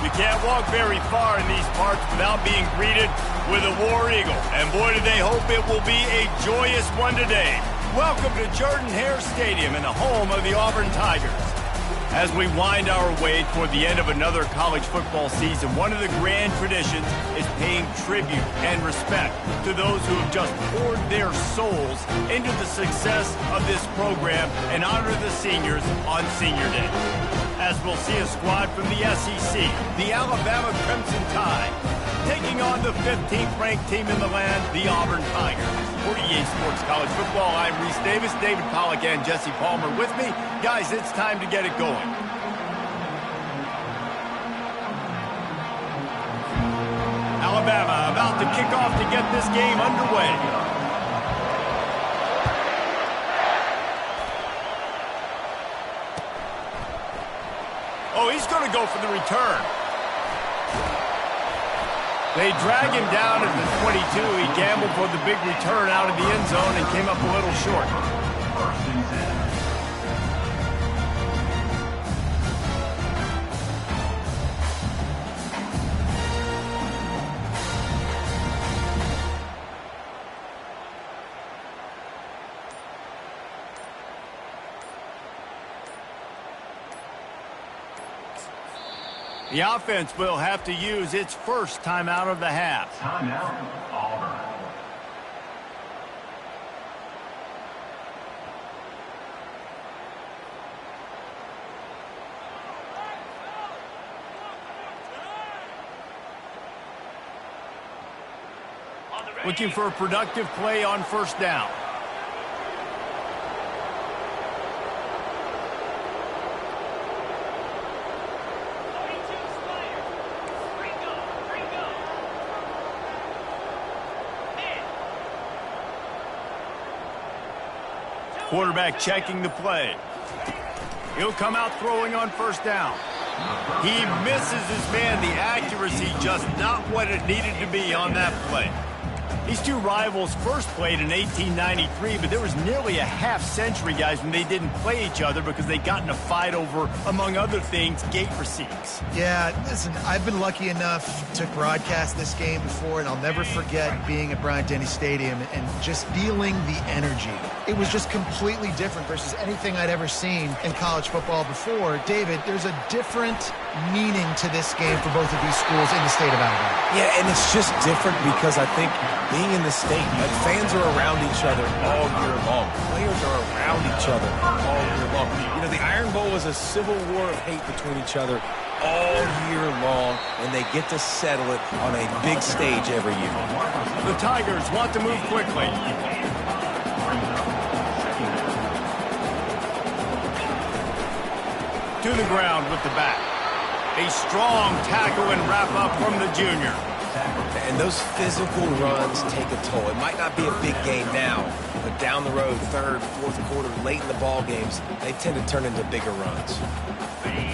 You can't walk very far in these parts without being greeted with a War Eagle. And boy, do they hope it will be a joyous one today. Welcome to Jordan-Hare Stadium and the home of the Auburn Tigers. As we wind our way toward the end of another college football season, one of the grand traditions is paying tribute and respect to those who have just poured their souls into the success of this program and honor the seniors on Senior Day. As we'll see a squad from the SEC, the Alabama Crimson Tide, taking on the 15th ranked team in the land, the Auburn Tigers. For EA Sports College Football, I'm Reese Davis, David Pollack, and Jesse Palmer with me. Guys, it's time to get it going. Alabama about to kick off to get this game underway. Oh, he's going to go for the return. They drag him down at the 22. He gambled for the big return out of the end zone and came up a little short. First and 10. The offense will have to use its first timeout of the half. Timeout, Auburn. Looking for a productive play on first down. Quarterback checking the play. He'll come out throwing on first down. He misses his man. The accuracy just not what it needed to be on that play. These two rivals first played in 1893, but there was nearly a half-century, guys, when they didn't play each other because they got in a fight over, among other things, gate receipts. Yeah, listen, I've been lucky enough to broadcast this game before, and I'll never forget being at Bryant-Denny Stadium and just feeling the energy. It was just completely different versus anything I'd ever seen in college football before. David, there's a different meaning to this game for both of these schools in the state of Alabama. Yeah, and it's just different because I think being in the state, fans are around each other all year long. Players are around each other all year long. You know, the Iron Bowl is a civil war of hate between each other all year long, and they get to settle it on a big stage every year. The Tigers want to move quickly. To the ground with the back. A strong tackle and wrap up from the junior. And those physical runs take a toll. It might not be a big game now, but down the road, third, fourth quarter, late in the ball games, they tend to turn into bigger runs.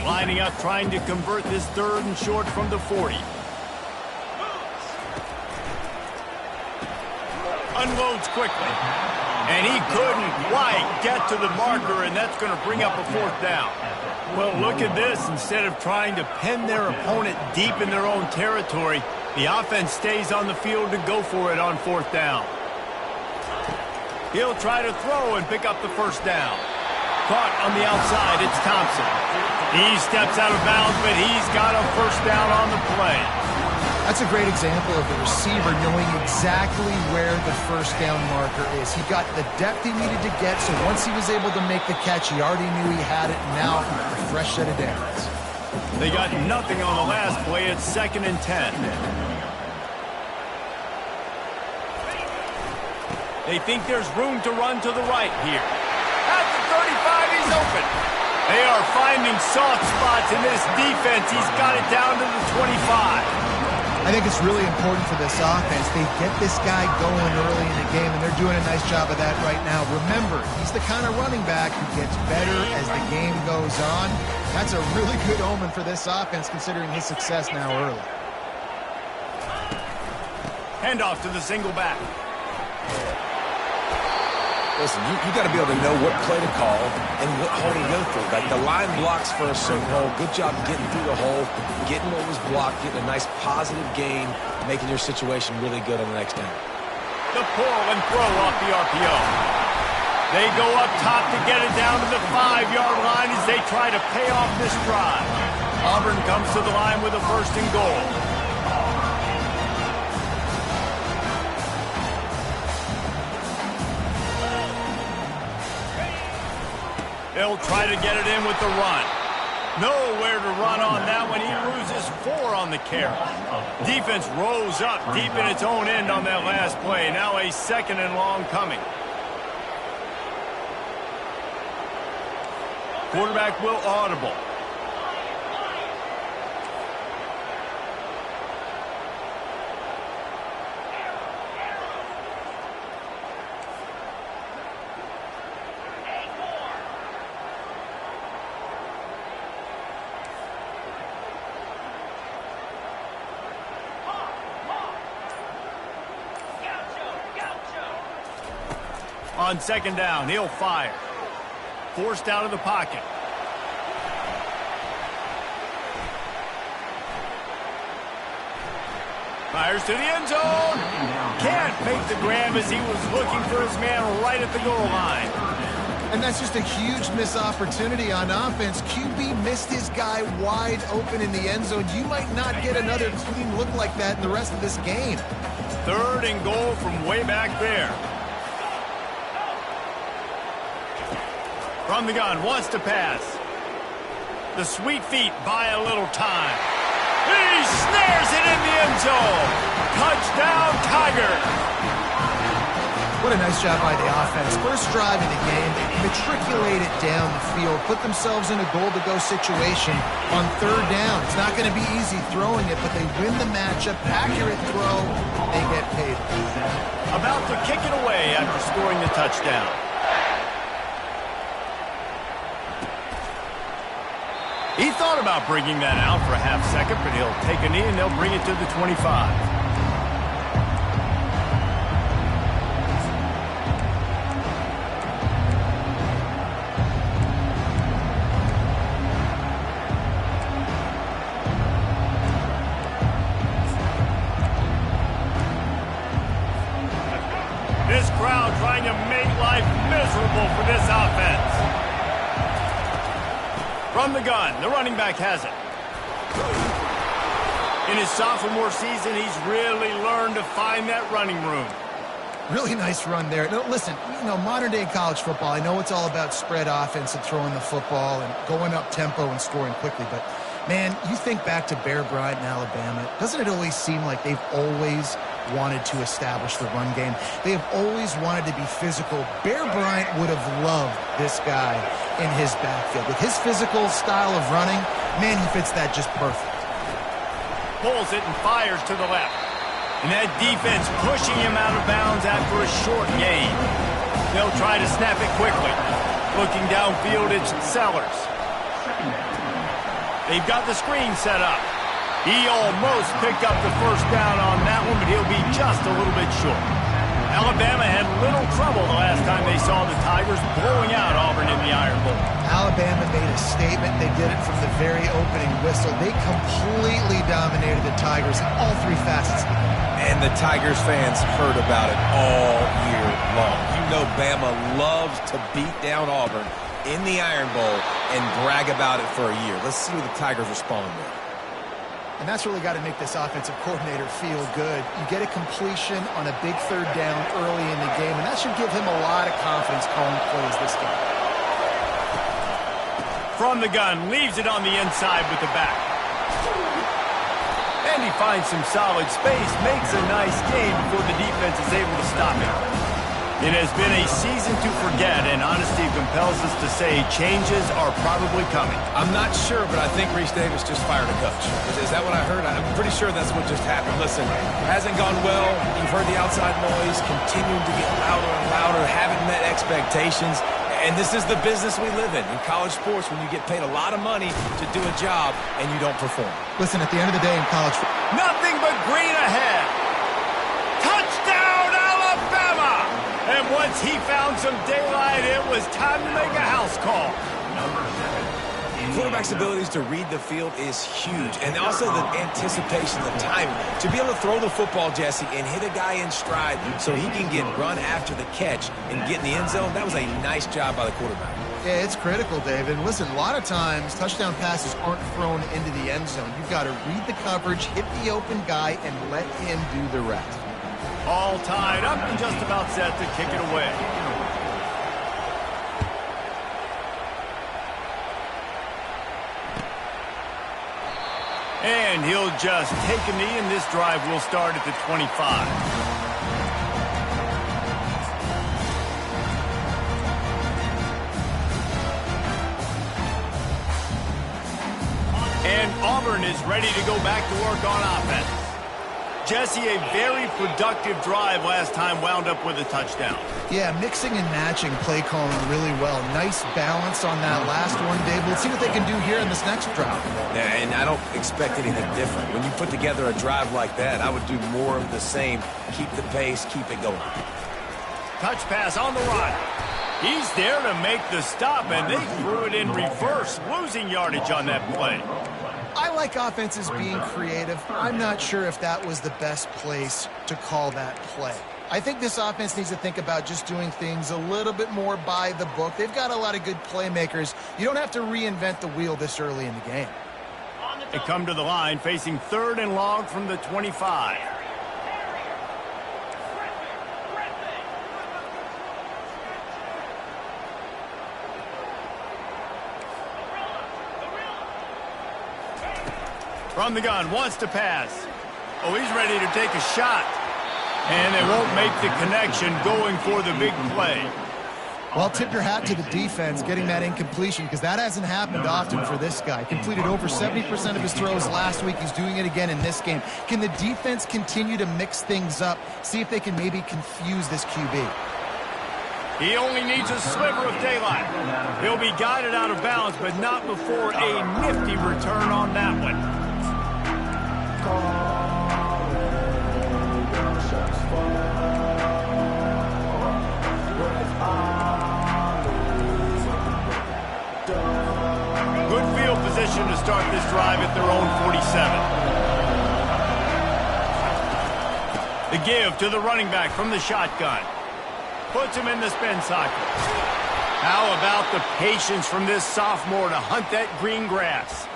Lining up, trying to convert this third and short from the 40. Unloads quickly. And he couldn't quite get to the marker, and that's going to bring up a fourth down. Well, look at this. Instead of trying to pin their opponent deep in their own territory, the offense stays on the field to go for it on fourth down. He'll try to throw and pick up the first down. Caught on the outside, it's Thompson. He steps out of bounds, but he's got a first down on the play. That's a great example of the receiver knowing exactly where the first down marker is. He got the depth he needed to get, so once he was able to make the catch, he already knew he had it, and now a fresh set of downs. They got nothing on the last play. It's 2nd and 10. They think there's room to run to the right here. At the 35, he's open. They are finding soft spots in this defense. He's got it down to the 25. I think it's really important for this offense. They get this guy going early in the game, and they're doing a nice job of that right now. Remember, he's the kind of running back who gets better as the game goes on. That's a really good omen for this offense, considering his success now early. Handoff to the single back. Listen, you got to be able to know what play to call and what hole to go through. Like the line blocks for a certain hole. Good job getting through the hole, getting what was blocked, getting a nice positive gain, making your situation really good on the next down. The pull and throw off the RPO. They go up top to get it down to the 5-yard line as they try to pay off this drive. Auburn comes to the line with a 1st and goal. They'll try to get it in with the run. Nowhere to run on that one. He loses 4 on the carry. Defense rose up deep in its own end on that last play. Now a 2nd and long coming. Quarterback will audible. On 2nd down, he'll fire. Forced out of the pocket. Fires to the end zone. Can't make the grab as he was looking for his man right at the goal line. And that's just a huge missed opportunity on offense. QB missed his guy wide open in the end zone. You might not get another clean look like that in the rest of this game. 3rd and goal from way back there. From the gun, wants to pass. The sweet feet buy a little time. He snares it in the end zone. Touchdown, Tigers. What a nice job by the offense. First drive in the game, they matriculated down the field, put themselves in a goal-to-go situation on 3rd down. It's not going to be easy throwing it, but they win the matchup. Accurate throw, they get paid. About to kick it away after scoring the touchdown. He thought about bringing that out for a half second, but he'll take a knee and they'll bring it to the 25. This crowd trying to make life miserable for this offense. From the gun, the running back has it. In his sophomore season, he's really learned to find that running room. Really nice run there. No, listen, modern-day college football, I know it's all about spread offense and throwing the football and going up tempo and scoring quickly, but, man, you think back to Bear Bryant in Alabama, doesn't it always seem like they've always wanted to establish the run game? They have always wanted to be physical. Bear Bryant would have loved this guy in his backfield. With his physical style of running, man, he fits that just perfect. Pulls it and fires to the left. And that defense pushing him out of bounds after a short gain. They'll try to snap it quickly. Looking downfield, it's Sellers. They've got the screen set up. He almost picked up the 1st down on that one, but he'll be just a little bit short. Alabama had little trouble the last time they saw the Tigers blowing out Auburn in the Iron Bowl. Alabama made a statement. They did it from the very opening whistle. They completely dominated the Tigers in all 3 facets. And the Tigers fans heard about it all year long. You know Bama loves to beat down Auburn in the Iron Bowl and brag about it for a year. Let's see what the Tigers respond with. And that's really got to make this offensive coordinator feel good. You get a completion on a big 3rd down early in the game, and that should give him a lot of confidence calling plays this game. From the gun, leaves it on the inside with the back. And he finds some solid space, makes a nice game before the defense is able to stop him. It has been a season to forget, and honesty compels us to say changes are probably coming. I'm not sure, but I think Reese Davis just fired a coach. Is that what I heard? I'm pretty sure that's what just happened. Listen, hasn't gone well. You've heard the outside noise, continuing to get louder and louder, haven't met expectations. And this is the business we live in college sports, when you get paid a lot of money to do a job and you don't perform. Listen, at the end of the day in college football, nothing but green ahead. Touchdown, Alabama! And what once he found some daylight, it was time to make a house call. Quarterback's abilities to read the field is huge, and also the anticipation, the timing. To be able to throw the football, Jesse, and hit a guy in stride so he can get run after the catch and get in the end zone, that was a nice job by the quarterback. Yeah, it's critical, David. Listen, a lot of times touchdown passes aren't thrown into the end zone. You've got to read the coverage, hit the open guy, and let him do the rest. All tied up and just about set to kick it away. And he'll just take a knee, and this drive will start at the 25. And Auburn is ready to go back to work on offense. Jesse, a very productive drive last time wound up with a touchdown. Yeah, mixing and matching play calling really well. Nice balance on that last one, Dave. Let's see what they can do here in this next drive. Yeah, and I don't expect anything different. When you put together a drive like that, I would do more of the same. Keep the pace, keep it going. Touch pass on the run. He's there to make the stop, and they threw it in reverse, losing yardage on that play. I like offenses being creative. I'm not sure if that was the best place to call that play. I think this offense needs to think about just doing things a little bit more by the book. They've got a lot of good playmakers. You don't have to reinvent the wheel this early in the game. They come to the line facing 3rd and long from the 25. From the gun, wants to pass. Oh, he's ready to take a shot. And they won't make the connection going for the big play. Well, tip your hat to the defense getting that incompletion, because that hasn't happened often for this guy. Completed over 70% of his throws last week. He's doing it again in this game. Can the defense continue to mix things up? See if they can maybe confuse this QB. He only needs a sliver of daylight. He'll be guided out of bounds, but not before a nifty return on that one. Good field position to start this drive at their own 47. The give to the running back from the shotgun. Puts him in the spin cycle. How about the patience from this sophomore to hunt that green grass?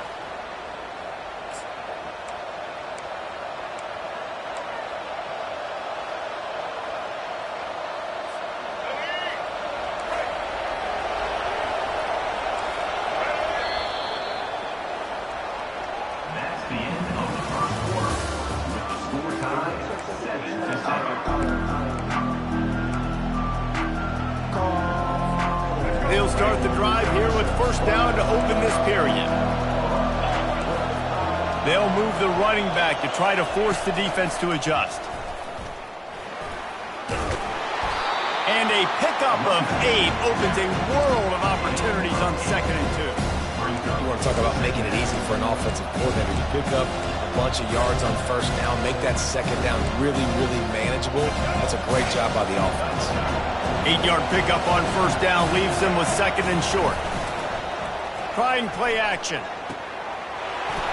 They'll start the drive here with 1st down to open this period. They'll move the running back to try to force the defense to adjust. And a pickup of 8 opens a world of opportunities on 2nd and 2. You want to talk about making it easy for an offensive coordinator. You pick up a bunch of yards on 1st down, make that 2nd down really, really manageable. That's a great job by the offense. 8-yard pickup on 1st down leaves them with 2nd and short. Trying play action.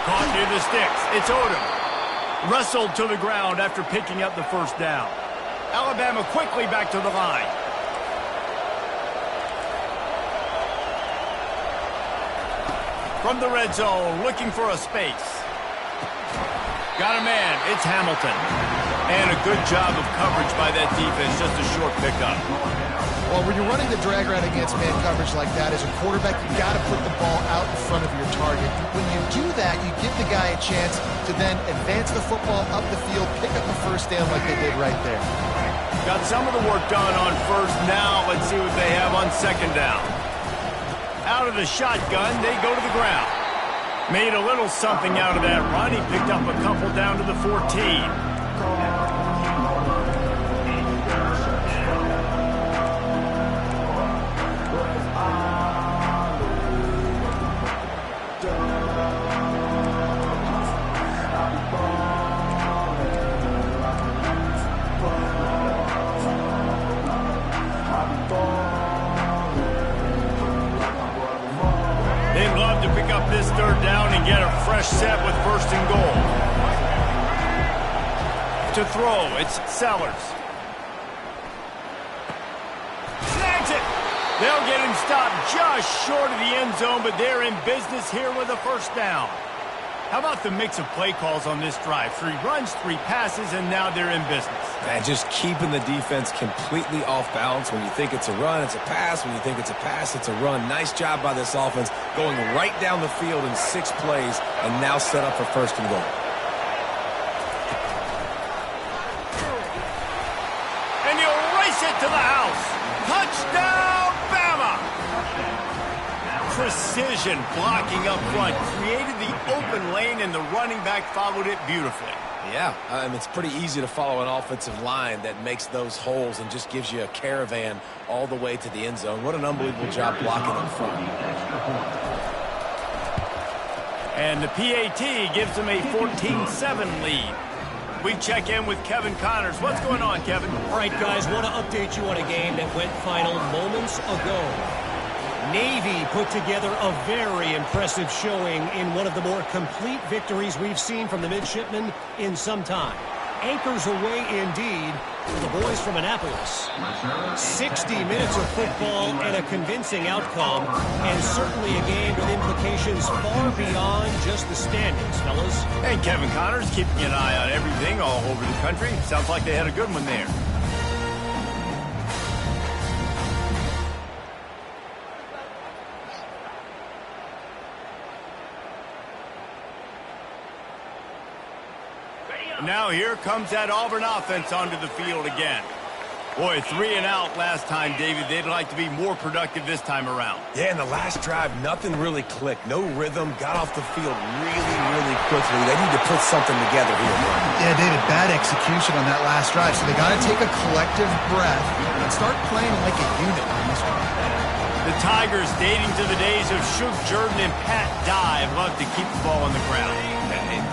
Caught near the sticks. It's Odom. Wrestled to the ground after picking up the 1st down. Alabama quickly back to the line. From the red zone, looking for a space. Got a man. It's Hamilton. And a good job of coverage by that defense. Just a short pickup. Well, when you're running the drag route against man coverage like that, as a quarterback, you got to put the ball out in front of your target. When you do that, you give the guy a chance to then advance the football up the field, pick up the 1st down like they did right there. Got some of the work done on 1st. Now let's see what they have on 2nd down. Out of the shotgun, they go to the ground. Made a little something out of that run. He picked up a couple down to the 14. rush set with first and goal. To throw, it's Sellers. Snags it! They'll get him stopped just short of the end zone, but they're in business here with a first down. How about the mix of play calls on this drive? 3 runs, 3 passes, and now they're in business. And just keeping the defense completely off balance. When you think it's a run, it's a pass. When you think it's a pass, it's a run. Nice job by this offense going right down the field in 6 plays and now set up for first and goal. And he'll race it to the house. Touchdown, Bama! Precision blocking up front created the open lane, and the running back followed it beautifully. Yeah, it's pretty easy to follow an offensive line that makes those holes and just gives you a caravan all the way to the end zone. What an unbelievable job blocking up front. And the PAT gives them a 14-7 lead. We check in with Kevin Connors. What's going on, Kevin? All right, guys, want to update you on a game that went final moments ago. Navy put together a very impressive showing in one of the more complete victories we've seen from the midshipmen in some time. Anchors away indeed for the boys from Annapolis. 60 minutes of football and a convincing outcome, and certainly a game with implications far beyond just the standings, fellas. And Kevin Connors keeping an eye on everything all over the country. Sounds like they had a good one there. Now here comes that Auburn offense onto the field again. Boy, 3 and out last time, David. They'd like to be more productive this time around. Yeah, in the last drive, nothing really clicked. No rhythm, got off the field really quickly. They need to put something together here. Yeah, David, bad execution on that last drive. So they got to take a collective breath and start playing like a unit on this one. The Tigers, dating to the days of Shook Jordan and Pat Dye, love to keep the ball on the ground.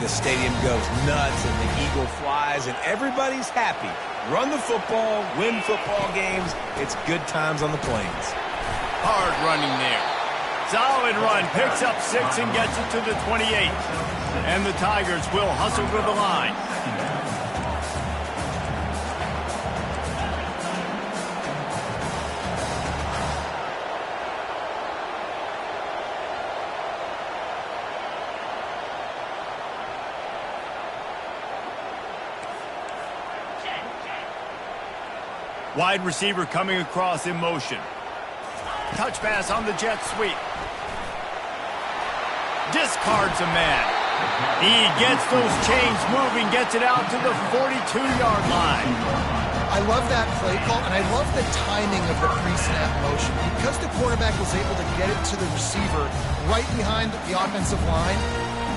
The stadium goes nuts, and the eagle flies, and everybody's happy. Run the football, win football games. It's good times on the plains. Hard running there. Solid run, picks up 6 and gets it to the 28. And the Tigers will hustle to the line. Wide receiver coming across in motion. Touch pass on the jet sweep. Discards a man. He gets those chains moving, gets it out to the 42-yard line. I love that play call, and I love the timing of the pre-snap motion. Because the quarterback was able to get it to the receiver right behind the offensive line,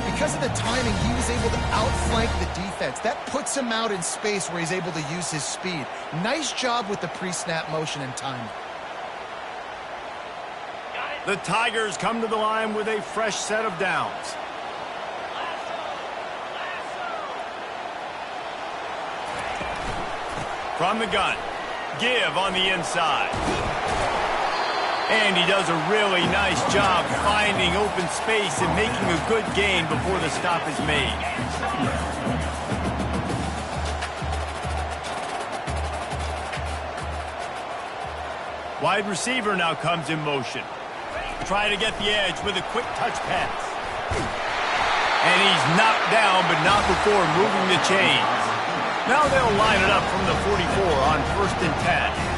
because of the timing, he was able to outflank the defense. That puts him out in space where he's able to use his speed. Nice job with the pre-snap motion and timing. The Tigers come to the line with a fresh set of downs. From the gun, give on the inside. And he does a really nice job finding open space and making a good gain before the stop is made. Wide receiver now comes in motion. Try to get the edge with a quick touch pass. And he's knocked down, but not before moving the chains. Now they'll line it up from the 44 on 1st and 10.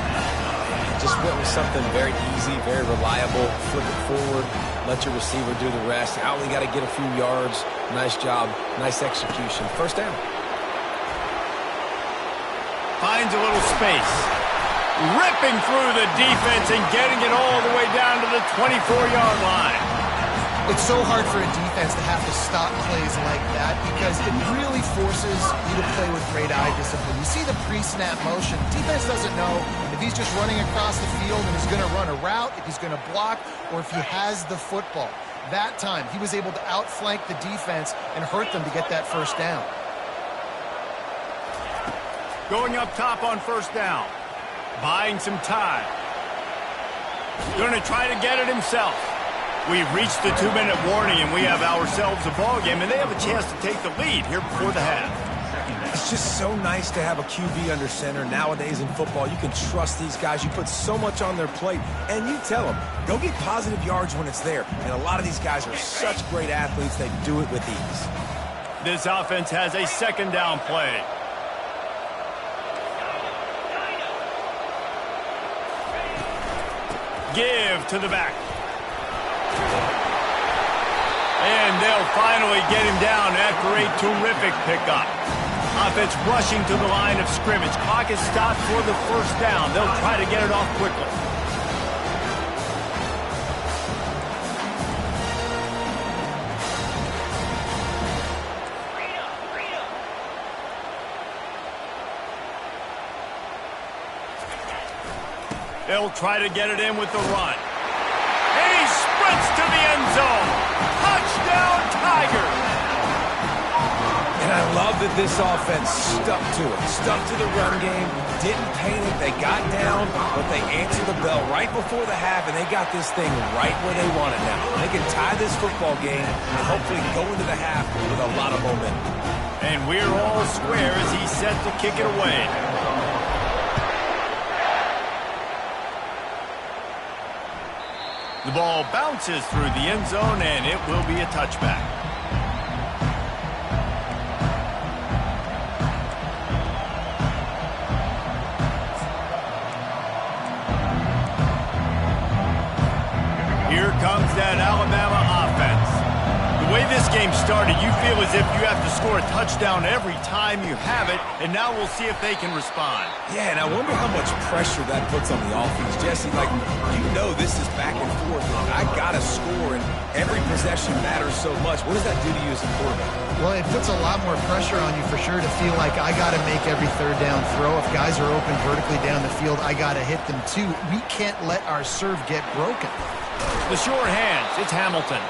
Just went with something very easy, very reliable. Flip it forward, let your receiver do the rest. I only got to get a few yards. Nice job, nice execution. First down. Finds a little space. Ripping through the defense and getting it all the way down to the 24-yard line. It's so hard for a defense to have to stop plays like that because it really forces you to play with great eye discipline. You see the pre-snap motion. Defense doesn't know if he's just running across the field and he's going to run a route, if he's going to block, or if he has the football. That time, he was able to outflank the defense and hurt them to get that first down. Going up top on first down. Buying some time. Going to try to get it himself. We've reached the 2-minute warning, and we have ourselves a ball game, and they have a chance to take the lead here before the half. It's just so nice to have a QB under center. Nowadays in football, you can trust these guys. You put so much on their plate, and you tell them, go get positive yards when it's there. And a lot of these guys are such great athletes, they do it with ease. This offense has a second down play. Give to the back. And they'll finally get him down after a terrific pickup. Offense rushing to the line of scrimmage. Clock is stopped for the first down. They'll try to get it off quickly. They'll try to get it in with the run. And he sprints to the end zone. Touchdown, Tigers! And I love that this offense stuck to it. Stuck to the run game, didn't panic. They got down, but they answered the bell right before the half, and they got this thing right where they want it now. They can tie this football game and hopefully go into the half with a lot of momentum. And we're all square as he's set to kick it away. The ball bounces through the end zone, and it will be a touchback. Here comes that Alabama offense. The way this game started, you feel as if you have to score a touchdown every time you have it, and now we'll see if they can respond. Yeah, and I wonder how much pressure that puts on the offense. Jesse, like, you know this is back and forth. I got to score, and every possession matters so much. What does that do to you as a quarterback? Well, it puts a lot more pressure on you for sure to feel like I got to make every third down throw. If guys are open vertically down the field, I got to hit them too. We can't let our serve get broken. The short hands, it's Hamilton.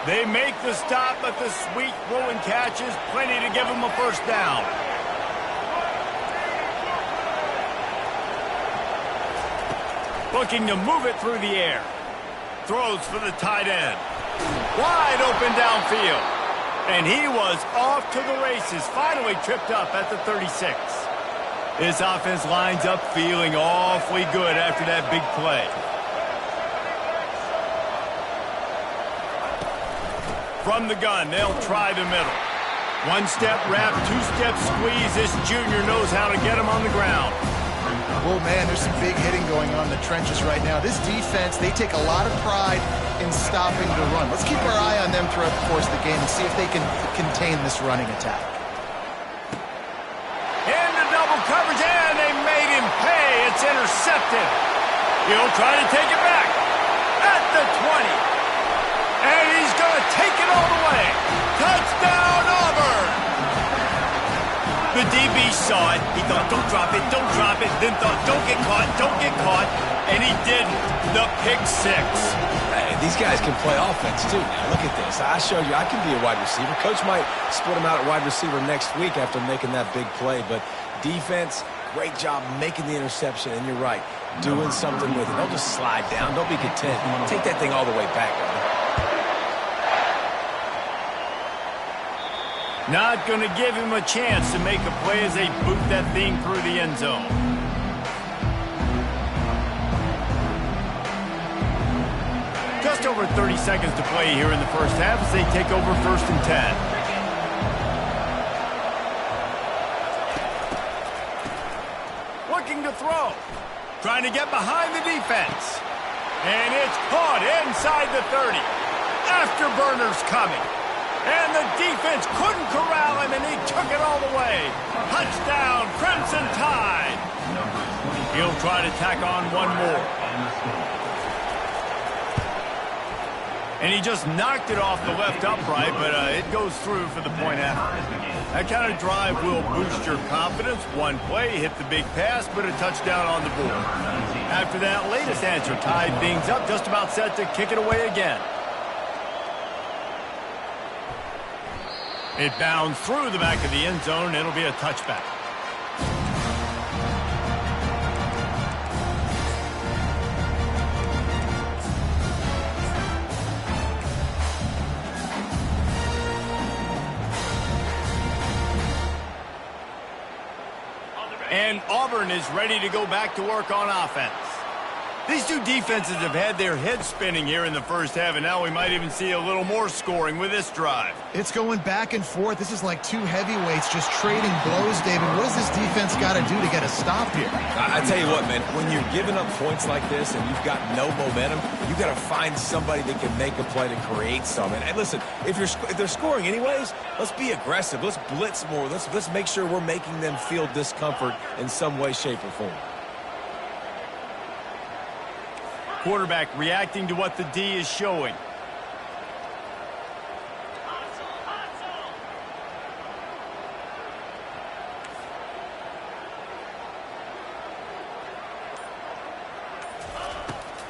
They make the stop, but the sweet throwing catch is plenty to give them a first down. Looking to move it through the air. Throws for the tight end. Wide open downfield. And he was off to the races, finally tripped up at the 36. This offense lines up feeling awfully good after that big play. From the gun, they'll try the middle. One-step wrap, two-step squeeze. This junior knows how to get him on the ground. Oh, man, there's some big hitting going on in the trenches right now. This defense, they take a lot of pride in stopping the run. Let's keep our eye on them throughout the course of the game and see if they can contain this running attack. Into double coverage, and they made him pay. It's intercepted. He'll try to take it back at the 20. And he's going to take it all the way. Touchdown, Auburn! The DB saw it. He thought, don't drop it, don't drop it. Then thought, don't get caught, don't get caught. And he didn't. The pick six. Hey, these guys can play offense, too. Now, look at this. I showed you I can be a wide receiver. Coach might split him out at wide receiver next week after making that big play. But defense, great job making the interception. And you're right, doing something with it. Don't just slide down. Don't be content. Take that thing all the way back, brother. Not going to give him a chance to make a play as they boot that thing through the end zone. Just over 30 seconds to play here in the first half as they take over 1st and 10. Looking to throw. Trying to get behind the defense. And it's caught inside the 30. Afterburners coming. And the defense couldn't corral him, and he took it all the way. Touchdown, Crimson Tide. He'll try to tack on one more. And he just knocked it off the left upright, but it goes through for the point after. That kind of drive will boost your confidence. One play, hit the big pass, but a touchdown on the board. After that latest answer, tied things up, just about set to kick it away again. It bounds through the back of the end zone. It'll be a touchback. And Auburn is ready to go back to work on offense. These two defenses have had their heads spinning here in the first half, and now we might even see a little more scoring with this drive. It's going back and forth. This is like two heavyweights just trading blows, David. What does this defense got to do to get a stop here? I tell you what, man, when you're giving up points like this and you've got no momentum, you've got to find somebody that can make a play to create some. And listen, if they're scoring anyways, let's be aggressive. Let's blitz more. Let's make sure we're making them feel discomfort in some way, shape, or form. Quarterback reacting to what the D is showing.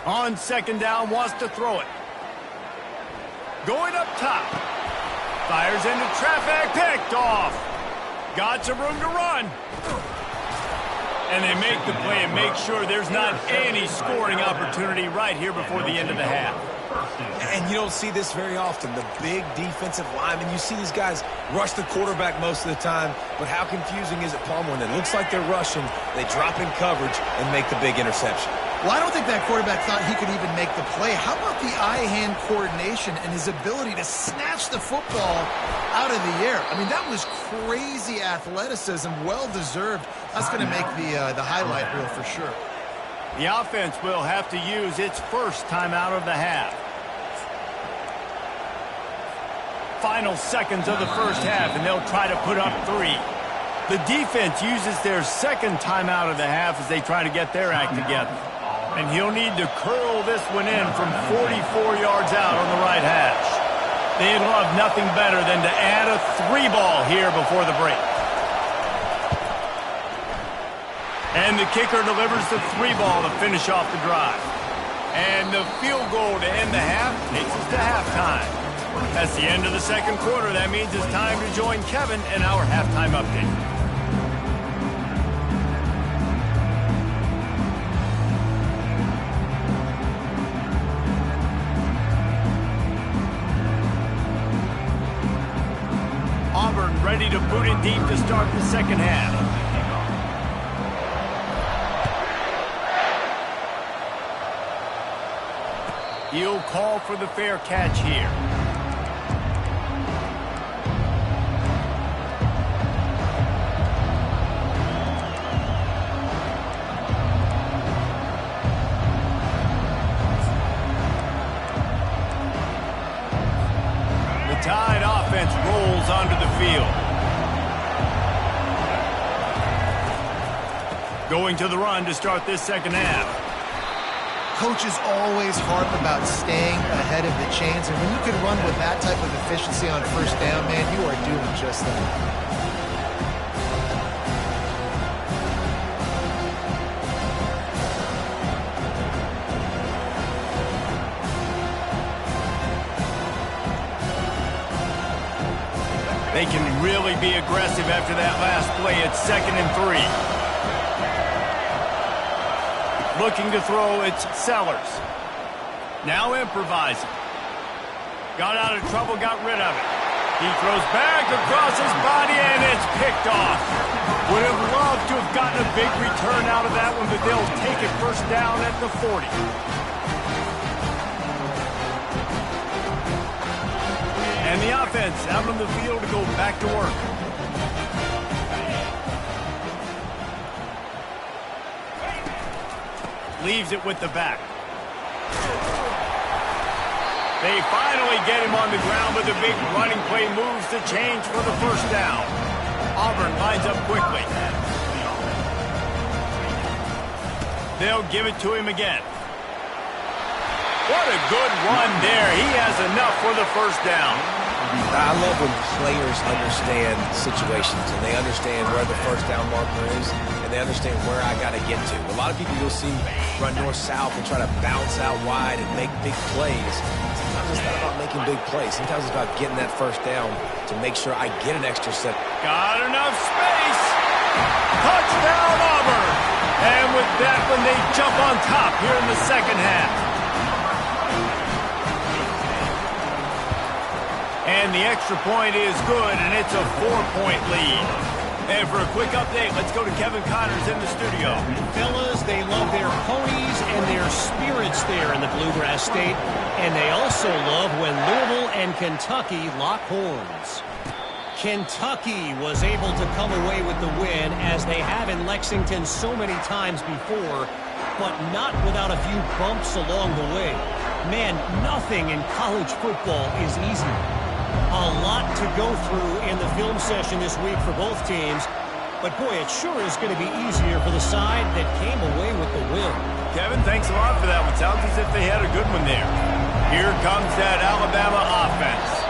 On second down, wants to throw it. Going up top. Fires into traffic, picked off. Got some room to run. And they make the play and make sure there's not any scoring opportunity right here before the end of the half. And you don't see this very often. The big defensive linemen, you see these guys rush the quarterback most of the time, but how confusing is it, Palmer, when it looks like they're rushing, they drop in coverage and make the big interception? Well, I don't think that quarterback thought he could even make the play. How about the eye-hand coordination and his ability to snatch the football out of the air? I mean, that was crazy athleticism, well-deserved. That's going to make the highlight reel for sure. The offense will have to use its first timeout of the half. Final seconds of the first half, and they'll try to put up 3. The defense uses their second timeout of the half as they try to get their act together. And he'll need to curl this one in from 44 yards out on the right hash. They'd love nothing better than to add a 3 ball here before the break. And the kicker delivers the 3 ball to finish off the drive. And the field goal to end the half takes us to halftime. That's the end of the second quarter. That means it's time to join Kevin in our halftime update. Auburn ready to boot it deep to start the second half. He'll call for the fair catch here. The Tide offense rolls onto the field. Going to the run to start this second half. Coaches always harp about staying ahead of the chains, and when you can run with that type of efficiency on first down, man, you are doing just that. They can really be aggressive after that last play. It's 2nd and 3. Looking to throw, it's Sellers. Now improvising. Got out of trouble, got rid of it. He throws back across his body, and it's picked off. Would have loved to have gotten a big return out of that one, but they'll take it first down at the 40. And the offense out on the field to go back to work. Leaves it with the back. They finally get him on the ground, but the big running play moves the chains for the first down. Auburn lines up quickly. They'll give it to him again. What a good run there. He has enough for the first down. I love when players understand situations and they understand where the first down marker is and they understand where I got to get to. A lot of people you'll see run north-south and try to bounce out wide and make big plays. Sometimes it's not about making big plays. Sometimes it's about getting that first down to make sure I get an extra set. Got enough space. Touchdown, Auburn. And with that one, they jump on top here in the second half. And the extra point is good, and it's a 4-point lead. And for a quick update, let's go to Kevin Connors in the studio. Fellas, they love their ponies and their spirits there in the Bluegrass State. And they also love when Louisville and Kentucky lock horns. Kentucky was able to come away with the win, as they have in Lexington so many times before, but not without a few bumps along the way. Man, nothing in college football is easy. A lot to go through in the film session this week for both teams, but boy, it sure is going to be easier for the side that came away with the win. Kevin, thanks a lot for that one. Sounds as if they had a good one there. Here comes that Alabama offense.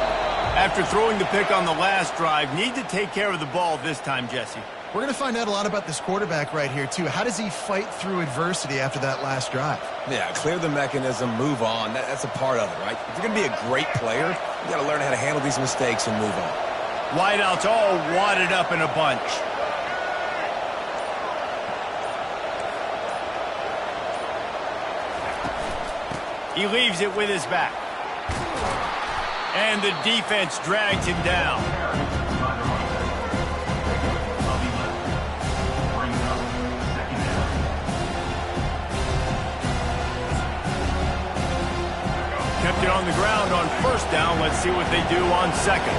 After throwing the pick on the last drive, need to take care of the ball this time, Jesse. We're going to find out a lot about this quarterback right here, too. How does he fight through adversity after that last drive? Yeah, clear the mechanism, move on. That's a part of it, right? If you're going to be a great player, you got to learn how to handle these mistakes and move on. Wideouts all wadded up in a bunch. He leaves it with his back. And the defense drags him down. Kept it on the ground on first down. Let's see what they do on second.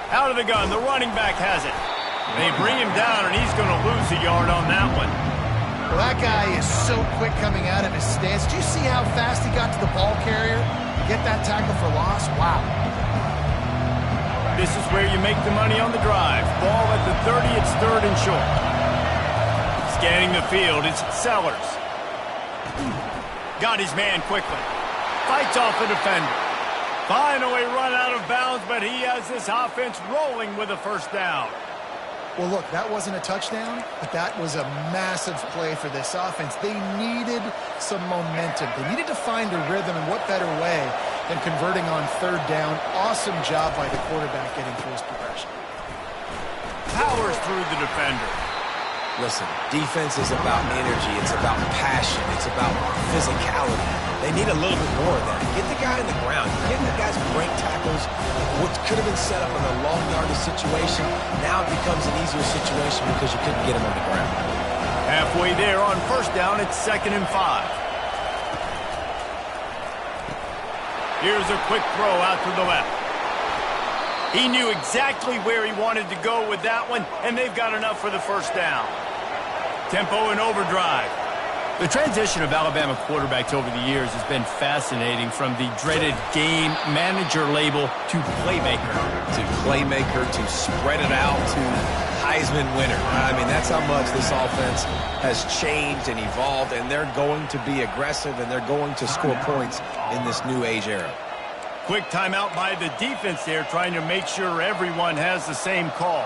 Out of the gun, the running back has it. They bring him down, and he's going to lose a yard on that one. Well, that guy is so quick coming out of his stance. Do you see how fast he got to the ball carrier? Get that tackle for loss? Wow. This is where you make the money on the drive. Ball at the 30, it's third and short. Scanning the field, it's Sellers. Got his man quickly. Fights off the defender. Finally run out of bounds, but he has this offense rolling with a first down. Well, look, that wasn't a touchdown, but that was a massive play for this offense. They needed some momentum. They needed to find a rhythm, and what better way than converting on third down. Awesome job by the quarterback getting through his progression. Powers through the defender. Listen, defense is about energy. It's about passion. It's about physicality. They need a little bit more of that. Get the guy in the ground. Get the guys break tackles. What could have been set up in a long yardage situation, now it becomes an easier situation because you couldn't get him on the ground. Halfway there on first down, it's 2nd and 5. Here's a quick throw out to the left. He knew exactly where he wanted to go with that one, and they've got enough for the first down. Tempo and overdrive. The transition of Alabama quarterbacks over the years has been fascinating, from the dreaded game manager label to playmaker. To playmaker, to spread it out, to Heisman winner. I mean, that's how much this offense has changed and evolved, and they're going to be aggressive, and they're going to score points in this new age era. Quick timeout by the defense there, trying to make sure everyone has the same call.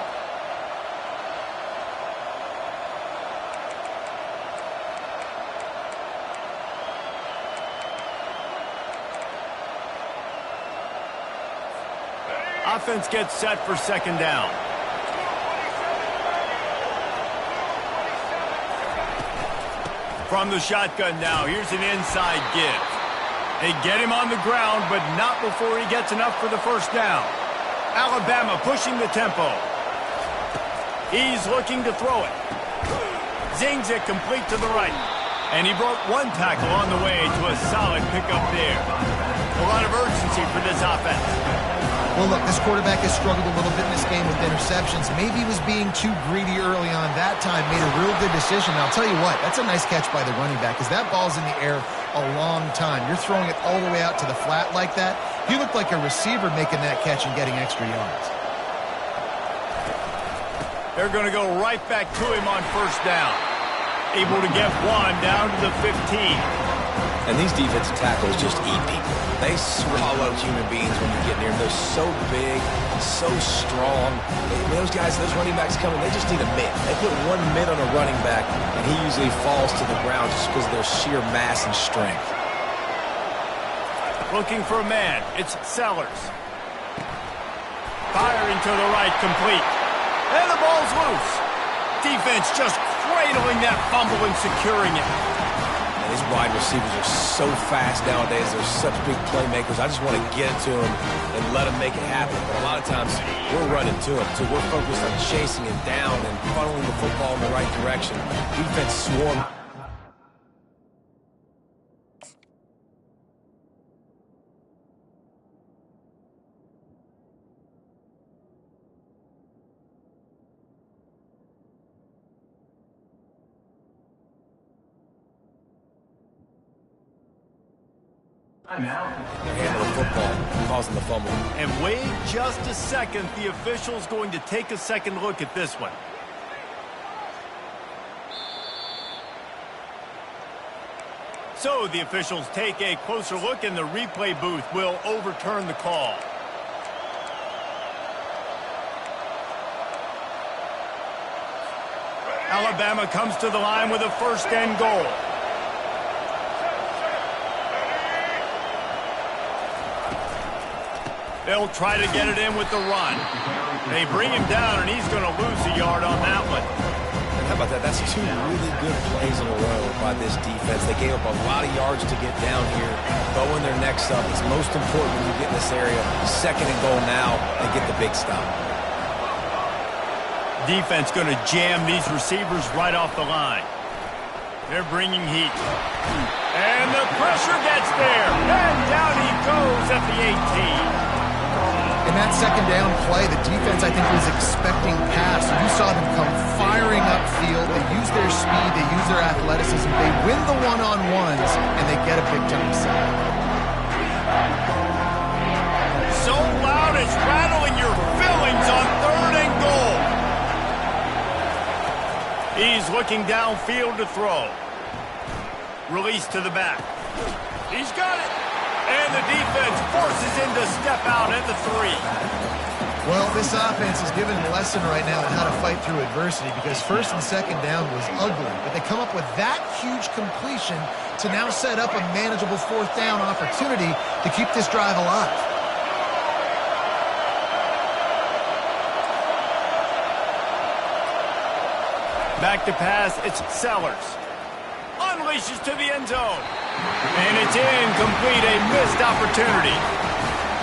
Offense gets set for second down. From the shotgun now, here's an inside give. They get him on the ground, but not before he gets enough for the first down. Alabama pushing the tempo. He's looking to throw it. Zings it complete to the right. And he broke one tackle on the way to a solid pickup there. A lot of urgency for this offense. Well, look, this quarterback has struggled a little bit in this game with interceptions. Maybe he was being too greedy early on that time, made a real good decision. And I'll tell you what, that's a nice catch by the running back, because that ball's in the air a long time. You're throwing it all the way out to the flat like that. He looked like a receiver making that catch and getting extra yards. They're going to go right back to him on first down. Able to get one down to the 15. And these defensive tackles just eat people. They swallow human beings when you get near them. They're so big, so strong. When those guys, those running backs coming, they just need a mitt. They put one mitt on a running back, and he usually falls to the ground just because of their sheer mass and strength. Looking for a man. It's Sellers. Firing to the right, complete. And the ball's loose. Defense just cradling that fumble and securing it. These wide receivers are so fast nowadays. They're such big playmakers. I just want to get to them and let them make it happen. But a lot of times we're running to them. So we're focused on chasing him down and funneling the football in the right direction. Defense swarm. They're handling the football, causing the fumble. And wait just a second. The official's going to take a second look at this one. So the officials take a closer look, and the replay booth will overturn the call. Alabama comes to the line with a first and goal. They'll try to get it in with the run. They bring him down, and he's going to lose a yard on that one. And how about that? That's two really good plays in a row by this defense. They gave up a lot of yards to get down here, throwing their necks up. It's most important when you get in this area. Second and goal now, and get the big stop. Defense going to jam these receivers right off the line. They're bringing heat. And the pressure gets there. And down he goes at the 18. In that second down play, the defense, I think, was expecting pass. You saw them come firing upfield. They use their speed. They use their athleticism. They win the one-on-ones, and they get a big-time sack. So loud it's rattling your fillings on third and goal. He's looking downfield to throw. Release to the back. He's got it. And the defense forces him to step out at the 3. Well, this offense is giving a lesson right now on how to fight through adversity, because first and second down was ugly, but they come up with that huge completion to now set up a manageable fourth down opportunity to keep this drive alive. Back to pass, it's Sellers. Unleashes to the end zone. And it's incomplete, a missed opportunity.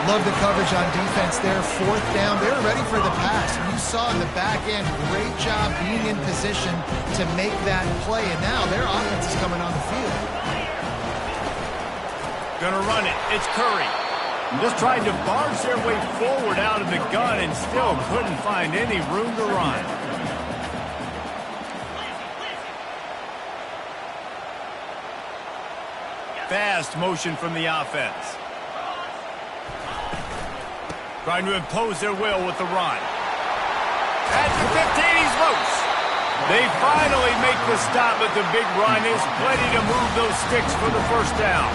Love the coverage on defense there. Fourth down, they were ready for the pass. You saw in the back end, great job being in position to make that play. And now their offense is coming on the field. Gonna run it, it's Curry. Just tried to barge their way forward out of the gun and still couldn't find any room to run. Fast motion from the offense. Trying to impose their will with the run. At the 15, he's loose. They finally make the stop, but the big run is plenty to move those sticks for the first down.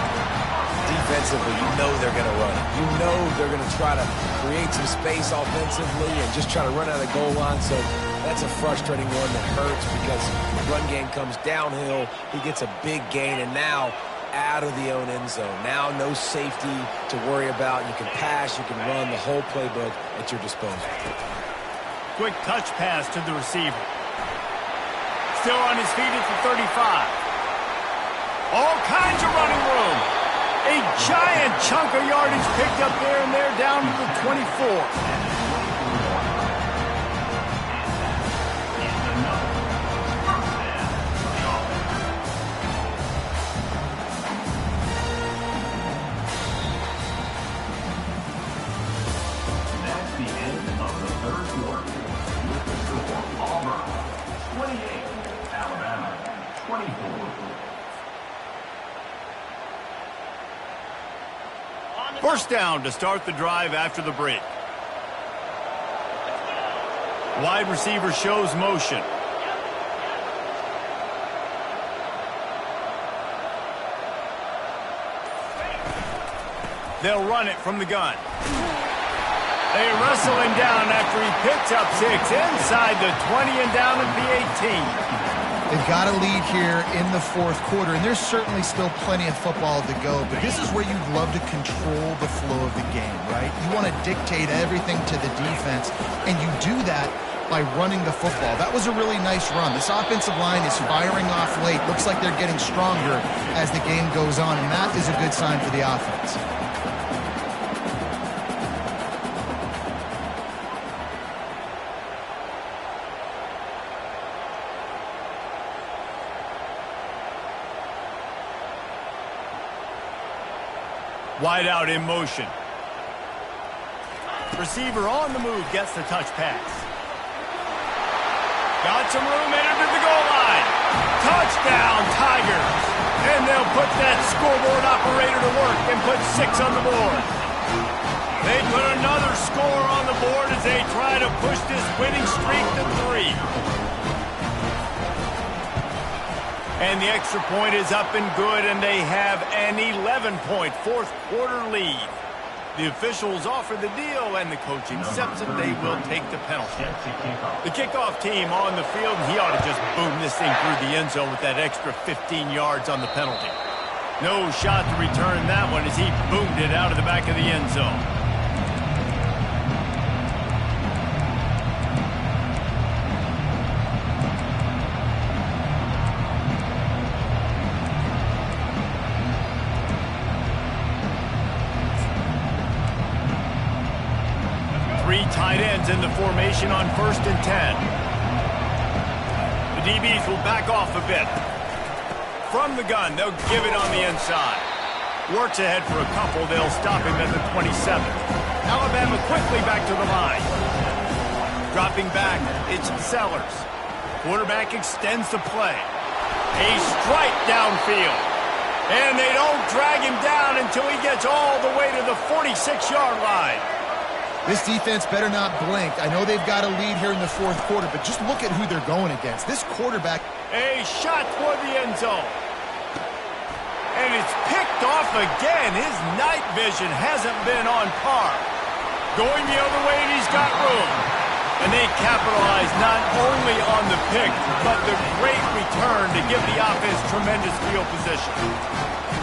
Defensively, you know they're going to run it. You know they're going to try to create some space offensively and just try to run out of the goal line. So that's a frustrating one that hurts because the run game comes downhill. He gets a big gain, and now out of the own end zone. Now no safety to worry about. You can pass, you can run, the whole playbook at your disposal. Quick touch pass to the receiver. Still on his feet at the 35. All kinds of running room. A giant chunk of yardage picked up there, and they're down to the 24. First down to start the drive after the break. Wide receiver shows motion. They'll run it from the gun. They wrestle him down after he picks up 6 inside the 20 and down at the 18. They've got a lead here in the fourth quarter, and there's certainly still plenty of football to go, but this is where you'd love to control the flow of the game, right? You want to dictate everything to the defense, and you do that by running the football. That was a really nice run. This offensive line is firing off late. Looks like they're getting stronger as the game goes on, and that is a good sign for the offense. Wide out in motion. Receiver on the move gets the touch pass. Got some room, entered to the goal line. Touchdown, Tigers. And they'll put that scoreboard operator to work and put 6 on the board. They put another score on the board as they try to push this winning streak to 3. And the extra point is up and good, and they have an 11-point fourth-quarter lead. The officials offer the deal, and the coach accepts it. They will take the penalty. The kickoff team on the field, and he ought to just boom this thing through the end zone with that extra 15 yards on the penalty. No shot to return that one as he boomed it out of the back of the end zone. Tight ends in the formation on 1st and 10. The DBs will back off a bit. From the gun, they'll give it on the inside. Works ahead for a couple. They'll stop him at the 27. Alabama quickly back to the line. Dropping back, it's Sellers. Quarterback extends the play. A strike downfield. And they don't drag him down until he gets all the way to the 46-yard line. This defense better not blink. I know they've got a lead here in the fourth quarter, but just look at who they're going against. This quarterback. A shot toward the end zone. And it's picked off again. His night vision hasn't been on par. Going the other way, and he's got room. And they capitalize not only on the pick, but the great return to give the offense tremendous field position.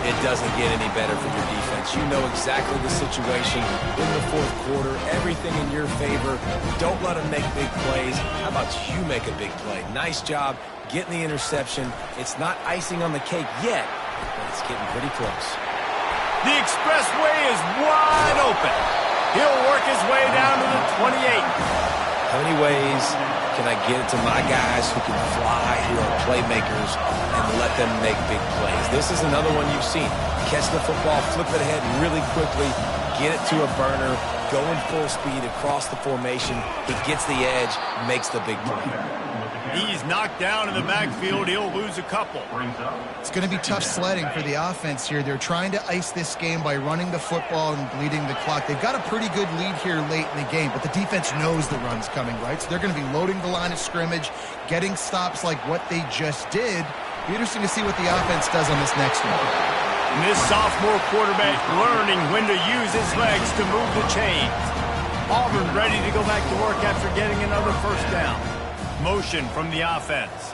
It doesn't get any better for your defense. You know exactly the situation in the fourth quarter. Everything in your favor. Don't let them make big plays. How about you make a big play? Nice job getting the interception. It's not icing on the cake yet, but it's getting pretty close. The expressway is wide open. He'll work his way down to the 28. How many ways can I get it to my guys who can fly, who are playmakers, and let them make big plays? This is another one you've seen. Catch the football, flip it ahead really quickly, get it to a burner, going full speed across the formation. He gets the edge, makes the big play. He's knocked down in the backfield. He'll lose a couple. It's going to be tough sledding for the offense here. They're trying to ice this game by running the football and bleeding the clock. They've got a pretty good lead here late in the game, but the defense knows the run's coming, right? So they're going to be loading the line of scrimmage, getting stops like what they just did. Be interesting to see what the offense does on this next one. And this sophomore quarterback learning when to use his legs to move the chains. Auburn ready to go back to work after getting another first down. Motion from the offense.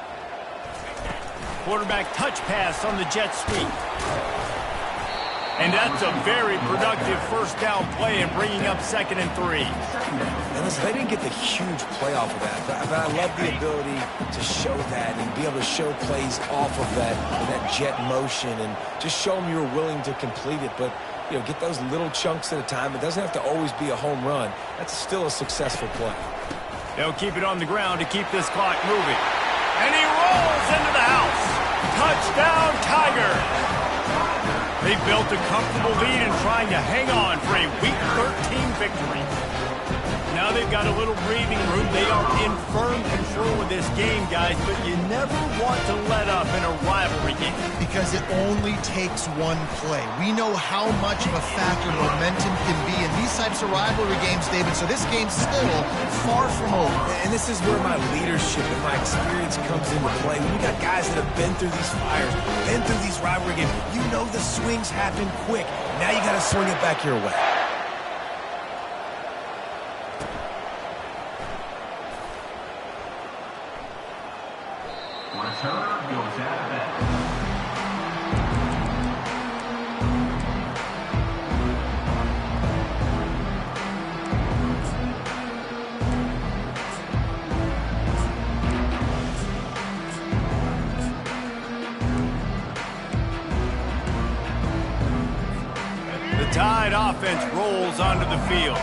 Quarterback touch pass on the jet sweep. And that's a very productive first down play and bringing up 2nd and 3. And listen, they didn't get the huge play off of that, but I love the ability to show that and be able to show plays off of that jet motion and just show them you're willing to complete it. But, you know, get those little chunks at a time. It doesn't have to always be a home run. That's still a successful play. They'll keep it on the ground to keep this clock moving. And he rolls into the house. Touchdown, Tigers. They built a comfortable lead and trying to hang on for a Week 13 victory. Now they've got a little breathing room. They are in firm control of this game, guys, but you never want to let up in a rivalry game. Because it only takes one play. We know how much of a factor momentum can be in these types of rivalry games, David, so this game's still far from over. And this is where my leadership and my experience comes into play. When you got guys that have been through these fires, been through these rivalry games, you know the swings happen quick. Now you got to swing it back your way. Returner goes out of bounds. Tide offense rolls onto the field.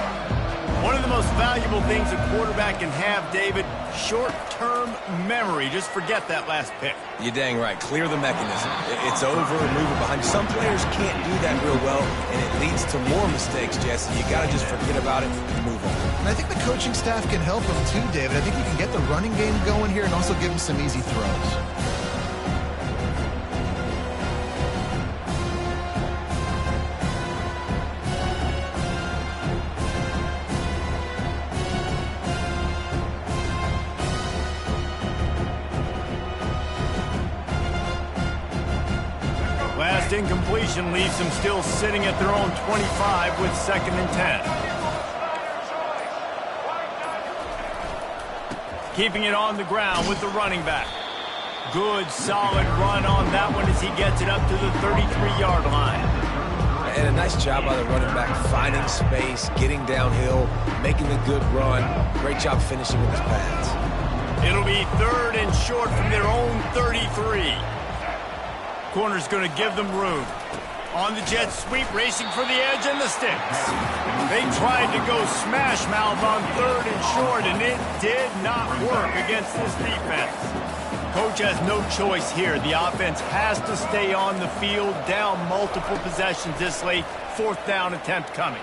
One of the most valuable things a quarterback can have, David, short-term memory. Just forget that last pick. You're dang right. Clear the mechanism. It's over and move it behind. Some players can't do that real well, and it leads to more mistakes, Jesse. You got to just forget about it and move on. And I think the coaching staff can help him too, David. I think you can get the running game going here and also give him some easy throws. Last incompletion leaves them still sitting at their own 25 with 2nd and 10. Keeping it on the ground with the running back. Good, solid run on that one as he gets it up to the 33-yard line. And a nice job by the running back, finding space, getting downhill, making a good run. Great job finishing with his pads. It'll be 3rd and short from their own 33. Corner's going to give them room. On the jet sweep, racing for the edge and the sticks. They tried to go smash mouth on 3rd and short, and it did not work against this defense. Coach has no choice here. The offense has to stay on the field, down multiple possessions this late. 4th down attempt coming.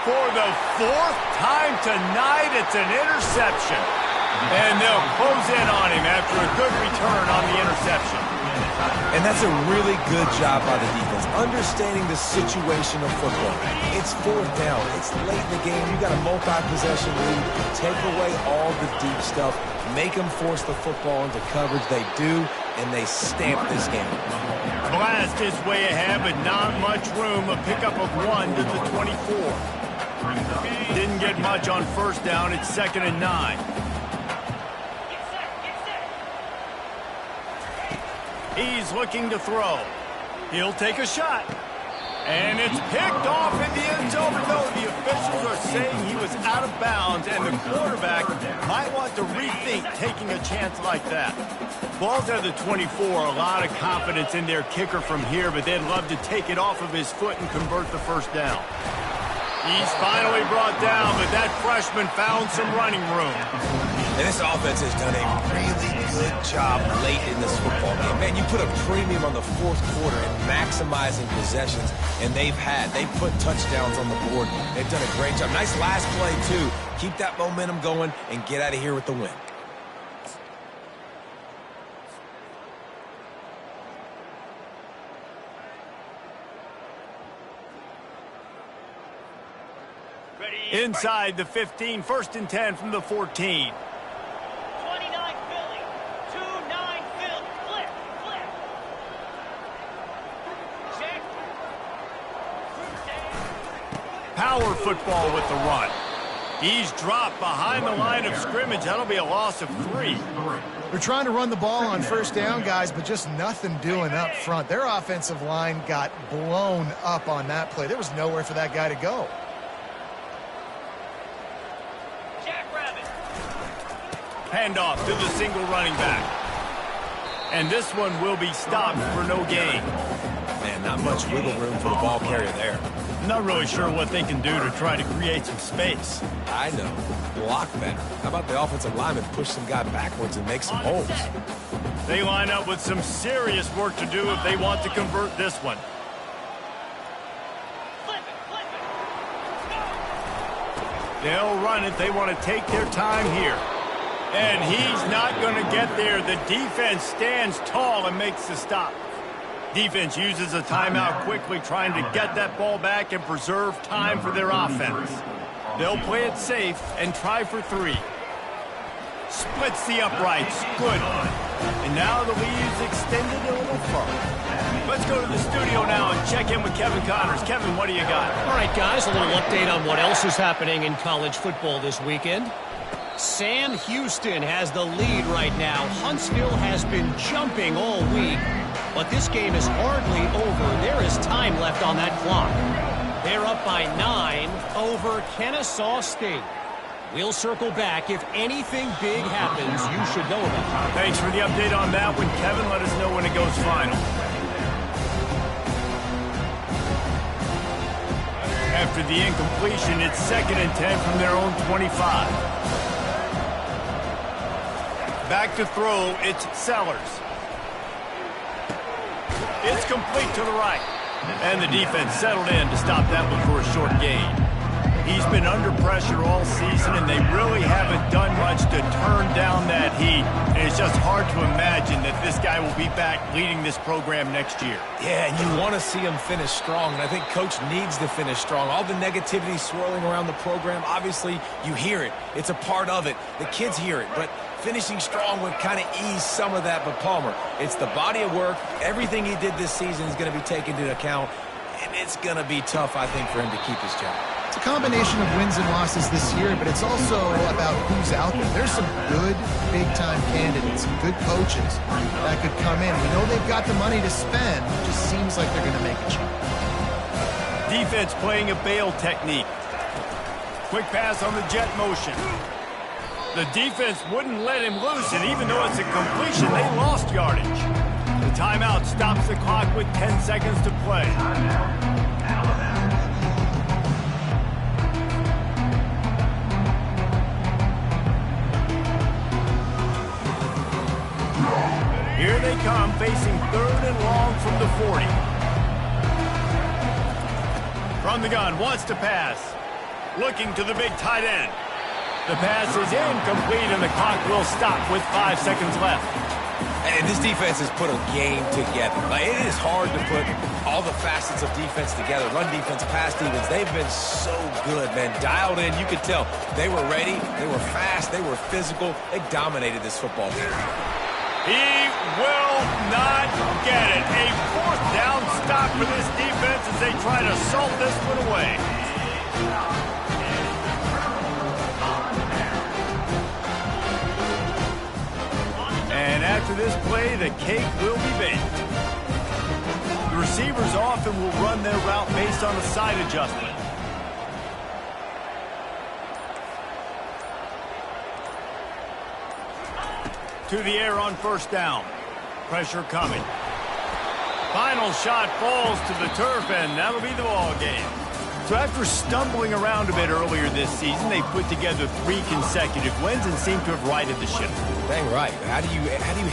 For the 4th time tonight, it's an interception. And they'll close in on him after a good return on the interception. And that's a really good job by the defense, understanding the situation of football. It's 4th down. It's late in the game. You got a multi-possession lead. Take away all the deep stuff. Make them force the football into coverage. They do, and they stamp this game. Blast his way ahead, but not much room. A pickup of 1 to the 24. Didn't get much on 1st down. It's 2nd and 9. He's looking to throw. He'll take a shot. And it's picked off in the end zone. No, the officials are saying he was out of bounds, and the quarterback might want to rethink taking a chance like that. Ball's at the 24. A lot of confidence in their kicker from here, but they'd love to take it off of his foot and convert the 1st down. He's finally brought down, but that freshman found some running room. And this offense has done a really good job late in this football game. Man, you put a premium on the 4th quarter and maximizing possessions, and they put touchdowns on the board. They've done a great job. Nice last play, too. Keep that momentum going and get out of here with the win. Inside the 15, 1st and 10 from the 14. 29 Philly, 2-9 Philly, flip. Check. Power football with the run. He's dropped behind the line of scrimmage. That'll be a loss of 3. They're trying to run the ball on 1st down, guys, but just nothing doing up front. Their offensive line got blown up on that play. There was nowhere for that guy to go. Handoff to the single running back. And this one will be stopped for no gain. Man, not much wiggle room for the ball carrier there. Not really sure what they can do to try to create some space. I know. Block better. How about the offensive lineman push some guy backwards and make some holes? They line up with some serious work to do if they want to convert this one. They'll run it. They want to take their time here. And he's not going to get there. The defense stands tall and makes the stop. Defense uses a timeout quickly, trying to get that ball back and preserve time for their offense. They'll play it safe and try for 3. Splits the uprights. Good. And now the lead is extended a little further. Let's go to the studio now and check in with Kevin Connors. Kevin, what do you got? All right, guys, a little update on what else is happening in college football this weekend. Sam Houston has the lead right now. Huntsville has been jumping all week, but this game is hardly over. There is time left on that clock. They're up by 9 over Kennesaw State. We'll circle back. If anything big happens, you should know about it. Thanks for the update on that one, Kevin. Let us know when it goes final. After the incompletion, it's 2nd and 10 from their own 25. Back to throw, it's Sellers. It's complete to the right. And the defense settled in to stop that one for a short gain. He's been under pressure all season, and they really haven't done much to turn down that heat. And it's just hard to imagine that this guy will be back leading this program next year. Yeah, and you want to see him finish strong, and I think Coach needs to finish strong. All the negativity swirling around the program, obviously you hear it. It's a part of it. The kids hear it, but finishing strong would kind of ease some of that. But Palmer, it's the body of work. Everything he did this season is going to be taken into account, and it's going to be tough, I think, for him to keep his job. It's a combination of wins and losses this year, but it's also about who's out there. There's some good big-time candidates, some good coaches that could come in. We know they've got the money to spend. It just seems like they're going to make a change. Defense playing a bail technique. Quick pass on the jet motion. The defense wouldn't let him loose, and even though it's a completion, they lost yardage. The timeout stops the clock with 10 seconds to play. Here they come, facing 3rd and long from the 40. From the gun, wants to pass. Looking to the big tight end. The pass is incomplete, and the clock will stop with 5 seconds left. And this defense has put a game together. Like, it is hard to put all the facets of defense together. Run defense, pass defense. They've been so good, man. Dialed in. You could tell they were ready. They were fast. They were physical. They dominated this football game. He will not get it. A 4th down stop for this defense as they try to salt this one away. And after this play, the cake will be baked. The receivers often will run their route based on a side adjustment. To the air on 1st down. Pressure coming. Final shot falls to the turf, and that'll be the ball game. So after stumbling around a bit earlier this season, they put together 3 consecutive wins and seem to have righted the ship. Dang right. How do you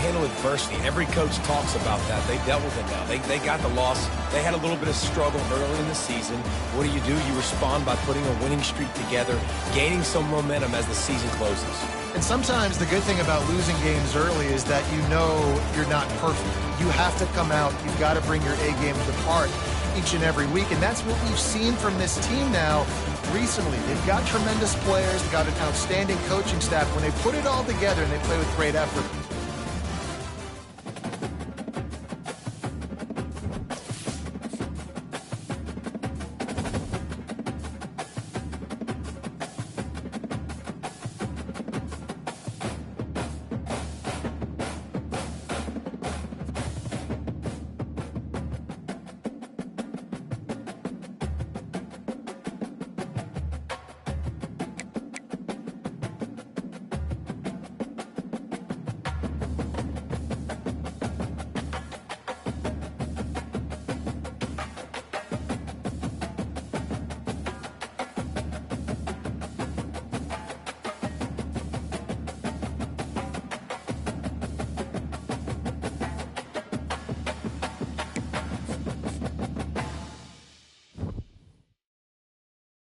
handle adversity? Every coach talks about that. They dealt with it now. They got the loss. They had a little bit of struggle early in the season. What do? You respond by putting a winning streak together, gaining some momentum as the season closes. And sometimes the good thing about losing games early is that you know you're not perfect. You have to come out. You've got to bring your A game to part each and every week, and that's what we've seen from this team now recently. They've got tremendous players. They've got an outstanding coaching staff. When they put it all together and they play with great effort,